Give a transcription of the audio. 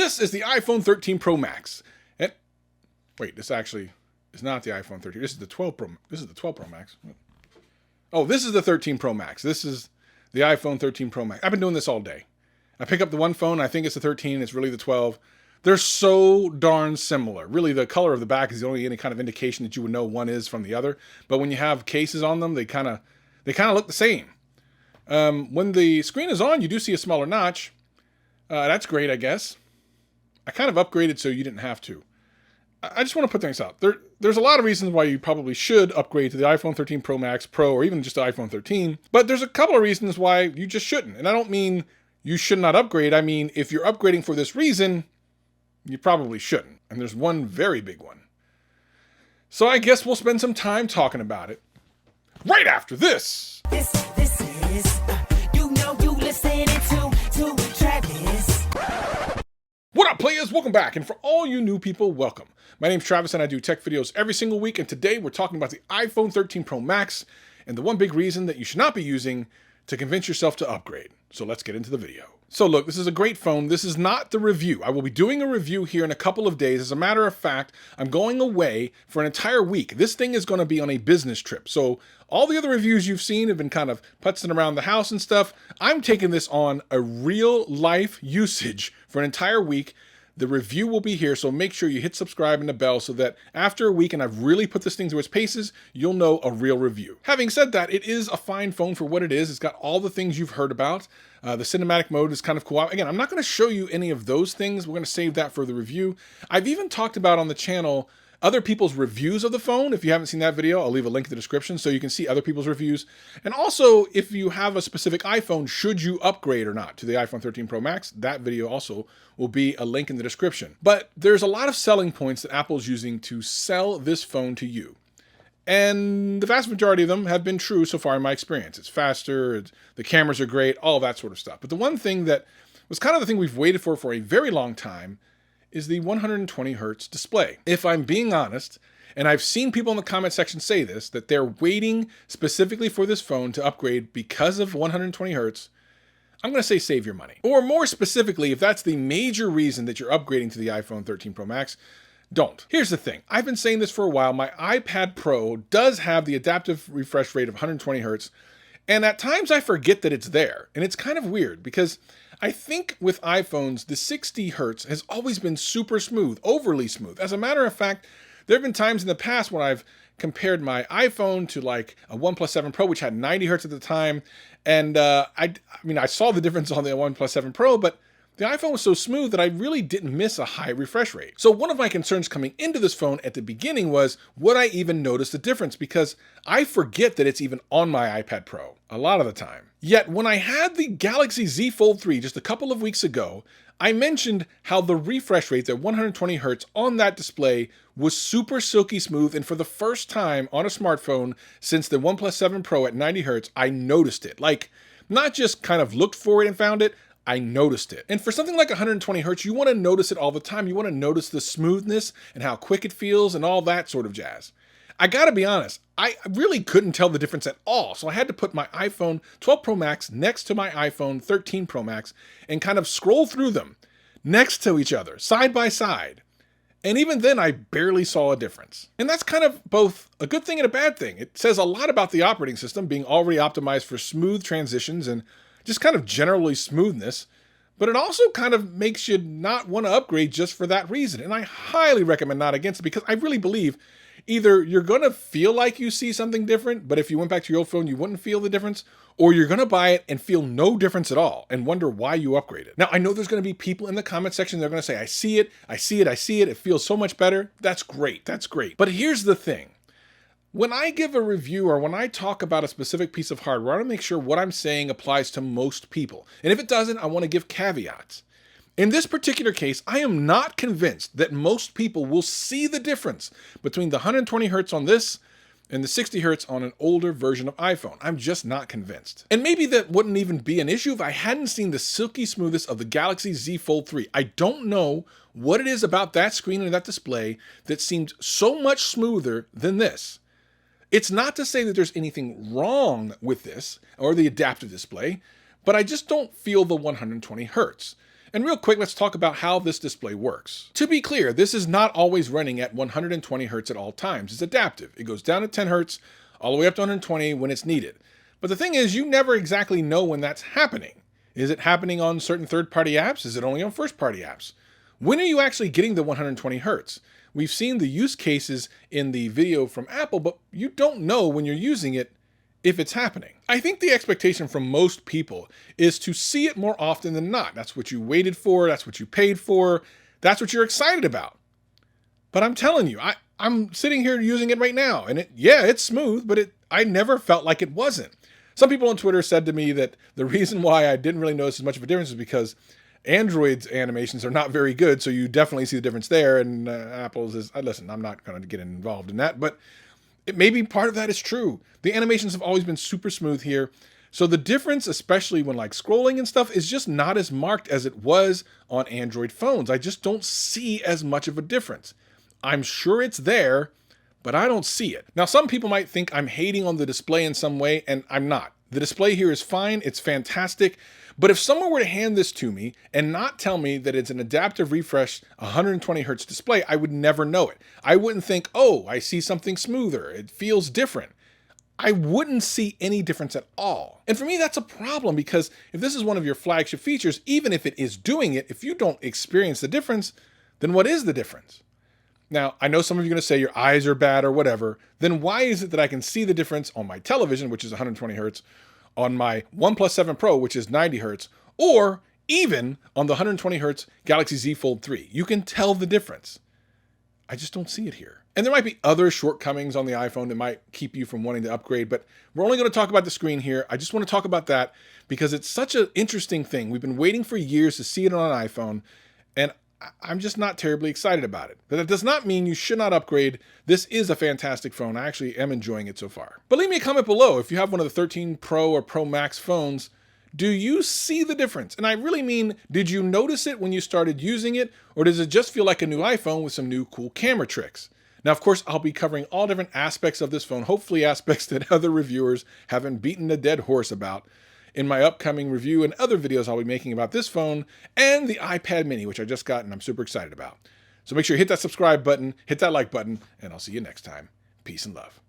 This is the iPhone 13 Pro Max. And wait, this actually is not the iPhone 13. This is the 12 Pro. This is the 12 Pro Max. Oh, this is the 13 Pro Max. This is the iPhone 13 Pro Max. I've been doing this all day. I pick up the one phone. I think it's the 13. It's really the 12. They're so darn similar. Really, the color of the back is the only any kind of indication that you would know one is from the other. But when you have cases on them, they kind of look the same. When the screen is on, you do see a smaller notch. That's great, I guess. I kind of upgraded so you didn't have to. I just want to put things out. There's a lot of reasons why you probably should upgrade to the iPhone 13 Pro Max Pro or even just the iPhone 13. But there's a couple of reasons why you just shouldn't. And I don't mean you should not upgrade. I mean, if you're upgrading for this reason, you probably shouldn't. And there's one very big one. So I guess we'll spend some time talking about it right after this. This is, you listening to Travis. What up, players? Welcome back. And for all you new people, welcome. My name's Travis and I do tech videos every single week. And today we're talking about the iPhone 13 Pro Max and the one big reason that you should not be using to convince yourself to upgrade. So let's get into the video. So look, this is a great phone. This is not the review. I will be doing a review here in a couple of days. As a matter of fact, I'm going away for an entire week. This thing is going to be on a business trip. So all the other reviews you've seen have been kind of putzing around the house and stuff. I'm taking this on a real life usage for an entire week. The review will be here, so make sure you hit subscribe and the bell so that after a week and I've really put this thing through its paces, you'll know a real review. Having said that, it is a fine phone for what it is. It's got all the things you've heard about. The cinematic mode is kind of cool. Again, I'm not going to show you any of those things. We're going to save that for the review. I've even talked about on the channel other people's reviews of the phone. If you haven't seen that video, I'll leave a link in the description so you can see other people's reviews. And also, if you have a specific iPhone, should you upgrade or not to the iPhone 13 Pro Max, that video also will be a link in the description. But there's a lot of selling points that Apple's using to sell this phone to you. And the vast majority of them have been true so far in my experience. It's faster, the cameras are great, all that sort of stuff. But the one thing that was kind of the thing we've waited for a very long time is the 120 hertz display. If I'm being honest, and I've seen people in the comment section say this, that they're waiting specifically for this phone to upgrade because of 120 hertz, I'm going to say save your money. Or more specifically, if that's the major reason that you're upgrading to the iPhone 13 Pro Max, don't. Here's the thing. I've been saying this for a while. My iPad Pro does have the adaptive refresh rate of 120 hertz, and at times I forget that it's there. And it's kind of weird because I think with iPhones, the 60 hertz has always been super smooth, overly smooth. As a matter of fact, there have been times in the past when I've compared my iPhone to like a OnePlus 7 Pro, which had 90 hertz at the time. And I saw the difference on the OnePlus 7 Pro, but the iPhone was so smooth that I really didn't miss a high refresh rate. So one of my concerns coming into this phone at the beginning was, would I even notice the difference? Because I forget that it's even on my iPad Pro a lot of the time. Yet when I had the Galaxy Z Fold 3 just a couple of weeks ago, I mentioned how the refresh rate at 120 hertz on that display was super silky smooth, and for the first time on a smartphone since the OnePlus 7 Pro at 90 hertz, I noticed it. Like, not just kind of looked for it and found it, I noticed it. And for something like 120 hertz, you want to notice it all the time. You want to notice the smoothness and how quick it feels and all that sort of jazz. I gotta be honest, I really couldn't tell the difference at all. So I had to put my iPhone 12 Pro Max next to my iPhone 13 Pro Max and kind of scroll through them next to each other, side by side. And even then, I barely saw a difference. And that's kind of both a good thing and a bad thing. It says a lot about the operating system being already optimized for smooth transitions and just kind of generally smoothness, but it also kind of makes you not want to upgrade just for that reason. And I highly recommend not against it because I really believe either you're going to feel like you see something different, but if you went back to your old phone, you wouldn't feel the difference, or you're going to buy it and feel no difference at all and wonder why you upgraded. Now, I know there's going to be people in the comment section that are going to say, I see it, it feels so much better. That's great, that's great. But here's the thing. When I give a review or when I talk about a specific piece of hardware, I want to make sure what I'm saying applies to most people. And if it doesn't, I want to give caveats. In this particular case, I am not convinced that most people will see the difference between the 120 hertz on this and the 60 hertz on an older version of iPhone. I'm just not convinced. And maybe that wouldn't even be an issue if I hadn't seen the silky smoothness of the Galaxy Z Fold 3. I don't know what it is about that screen and that display that seemed so much smoother than this. It's not to say that there's anything wrong with this or the adaptive display, but I just don't feel the 120 hertz. And real quick, let's talk about how this display works. To be clear, this is not always running at 120 Hz at all times. It's adaptive. It goes down to 10 Hz, all the way up to 120 when it's needed. But the thing is, you never exactly know when that's happening. Is it happening on certain third-party apps? Is it only on first-party apps? When are you actually getting the 120 Hz? We've seen the use cases in the video from Apple, but you don't know when you're using it if it's happening. I think the expectation from most people is to see it more often than not. That's what you waited for, that's what you paid for, that's what you're excited about. But I'm telling you, I'm sitting here using it right now, and it's smooth, but I never felt like it wasn't. Some people on Twitter said to me that the reason why I didn't really notice as much of a difference is because Android's animations are not very good, so you definitely see the difference there, and Apple's is, listen, I'm not going to get involved in that, but maybe part of that is true. The animations have always been super smooth here, so the difference, especially when like scrolling and stuff, is just not as marked as it was on Android phones. I just don't see as much of a difference. I'm sure it's there, but I don't see it. Now, some people might think I'm hating on the display in some way, and I'm not. The display here is fine, it's fantastic, but if someone were to hand this to me and not tell me that it's an adaptive refresh 120 Hz display, I would never know it. I wouldn't think, oh, I see something smoother, it feels different. I wouldn't see any difference at all. And for me, that's a problem, because if this is one of your flagship features, even if it is doing it, if you don't experience the difference, then what is the difference? Now, I know some of you are going to say your eyes are bad or whatever. Then why is it that I can see the difference on my television, which is 120 Hz, on my OnePlus 7 Pro, which is 90 Hz, or even on the 120 Hz Galaxy Z Fold 3? You can tell the difference. I just don't see it here. And there might be other shortcomings on the iPhone that might keep you from wanting to upgrade, but we're only going to talk about the screen here. I just want to talk about that because it's such an interesting thing. We've been waiting for years to see it on an iPhone, and I'm just not terribly excited about it. But that does not mean you should not upgrade. This is a fantastic phone. I actually am enjoying it so far. But leave me a comment below if you have one of the 13 Pro or Pro Max phones. Do you see the difference? And I really mean, did you notice it when you started using it, or does it just feel like a new iPhone with some new cool camera tricks? Now, of course, I'll be covering all different aspects of this phone, hopefully aspects that other reviewers haven't beaten a dead horse about, in my upcoming review and other videos I'll be making about this phone and the iPad mini, which I just got and I'm super excited about. So make sure you hit that subscribe button, hit that like button, and I'll see you next time. Peace and love.